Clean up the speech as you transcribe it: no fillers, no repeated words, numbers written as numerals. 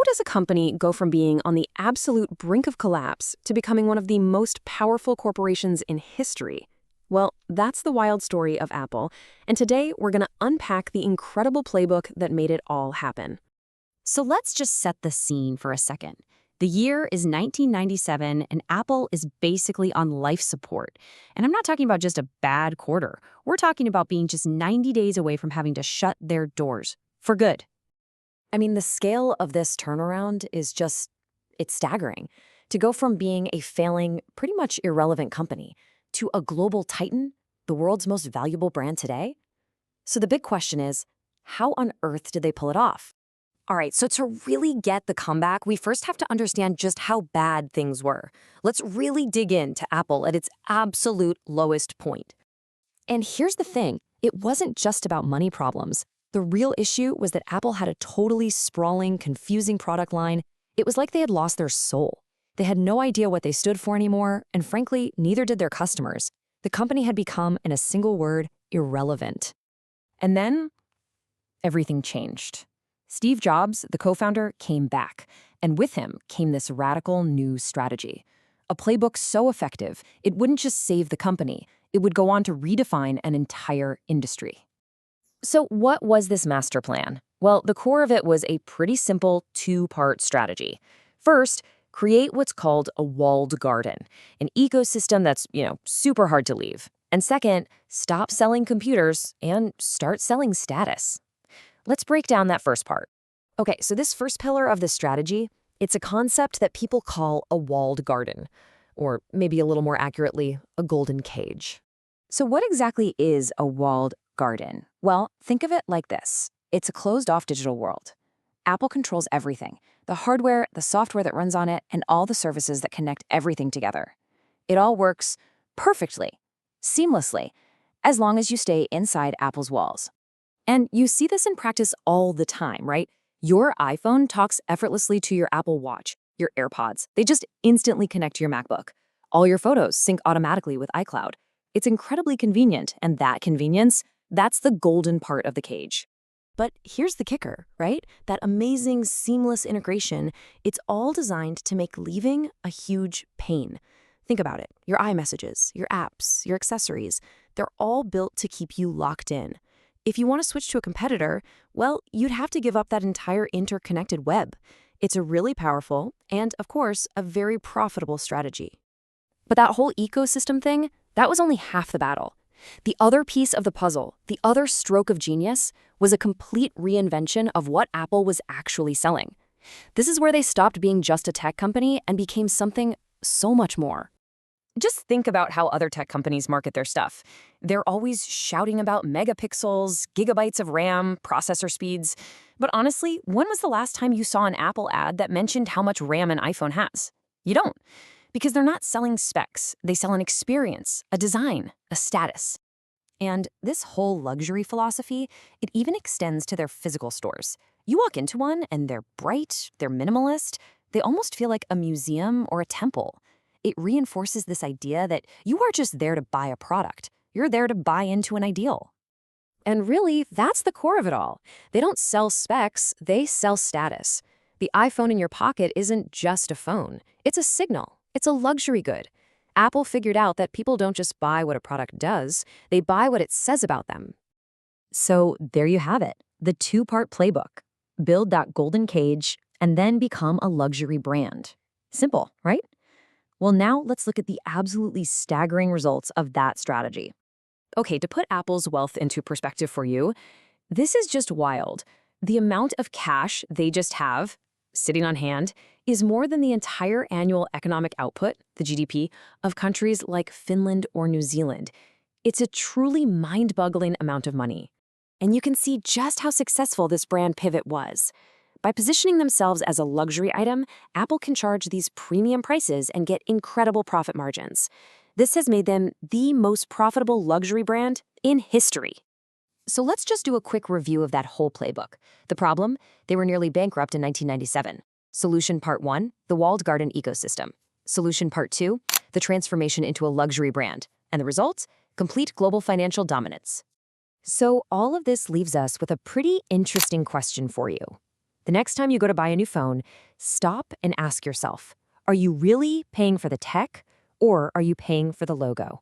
does a company go from being on the absolute brink of collapse to becoming one of the most powerful corporations in history? Well, that's the wild story of Apple, and today we're going to unpack the incredible playbook that made it all happen. So let's just set the scene for a second. The year is 1997, and Apple is basically on life support. And I'm not talking about just a bad quarter. We're talking about being just 90 days away from having to shut their doors for good. I mean, the scale of this turnaround is it's staggering. To go from being a failing, pretty much irrelevant company to a global titan, the world's most valuable brand today. So the big question is, how on earth did they pull it off? All right, so to really get the comeback, we first have to understand just how bad things were. Let's really dig into Apple at its absolute lowest point. And here's the thing, it wasn't just about money problems. The real issue was that Apple had a totally sprawling, confusing product line. It was like they had lost their soul. They had no idea what they stood for anymore, and frankly, neither did their customers. The company had become, in a single word, irrelevant. And then, everything changed. Steve Jobs, the co-founder, came back, and with him came this radical new strategy. A playbook so effective, it wouldn't just save the company, it would go on to redefine an entire industry. So what was this master plan? Well, the core of it was a pretty simple two-part strategy. First, create what's called a walled garden, an ecosystem that's, super hard to leave. And second, stop selling computers and start selling status. Let's break down that first part. Okay, so this first pillar of the strategy, it's a concept that people call a walled garden, or maybe a little more accurately, a golden cage. So what exactly is a walled garden? Well, think of it like this. It's a closed-off digital world. Apple controls everything, the hardware, the software that runs on it, and all the services that connect everything together. It all works perfectly, seamlessly, as long as you stay inside Apple's walls. And you see this in practice all the time, right? Your iPhone talks effortlessly to your Apple Watch, your AirPods. They just instantly connect to your MacBook. All your photos sync automatically with iCloud. It's incredibly convenient, and that convenience, that's the golden part of the cage. But here's the kicker, right? That amazing, seamless integration, it's all designed to make leaving a huge pain. Think about it. Your iMessages, your apps, your accessories, they're all built to keep you locked in. If you want to switch to a competitor, well, you'd have to give up that entire interconnected web. It's a really powerful and, of course, a very profitable strategy. But that whole ecosystem thing, that was only half the battle. The other piece of the puzzle, the other stroke of genius, was a complete reinvention of what Apple was actually selling. This is where they stopped being just a tech company and became something so much more. Just think about how other tech companies market their stuff. They're always shouting about megapixels, gigabytes of RAM, processor speeds. But honestly, when was the last time you saw an Apple ad that mentioned how much RAM an iPhone has? You don't. Because they're not selling specs. They sell an experience, a design, a status. And this whole luxury philosophy, it even extends to their physical stores. You walk into one and they're bright, they're minimalist, they almost feel like a museum or a temple. It reinforces this idea that you are just there to buy a product. You're there to buy into an ideal. And really, that's the core of it all. They don't sell specs, they sell status. The iPhone in your pocket isn't just a phone. It's a signal. It's a luxury good. Apple figured out that people don't just buy what a product does, they buy what it says about them. So there you have it, the two-part playbook. Build that golden cage and then become a luxury brand. Simple, right? Well, now let's look at the absolutely staggering results of that strategy. Okay, to put Apple's wealth into perspective for you, this is just wild. The amount of cash they just have, sitting on hand, is more than the entire annual economic output, the GDP, of countries like Finland or New Zealand. It's a truly mind-boggling amount of money. And you can see just how successful this brand pivot was. By positioning themselves as a luxury item, Apple can charge these premium prices and get incredible profit margins. This has made them the most profitable luxury brand in history. So let's just do a quick review of that whole playbook. The problem? They were nearly bankrupt in 1997. Solution part 1, the walled garden ecosystem. Solution part 2, the transformation into a luxury brand. And the result? Complete global financial dominance. So all of this leaves us with a pretty interesting question for you. The next time you go to buy a new phone, stop and ask yourself, are you really paying for the tech or are you paying for the logo?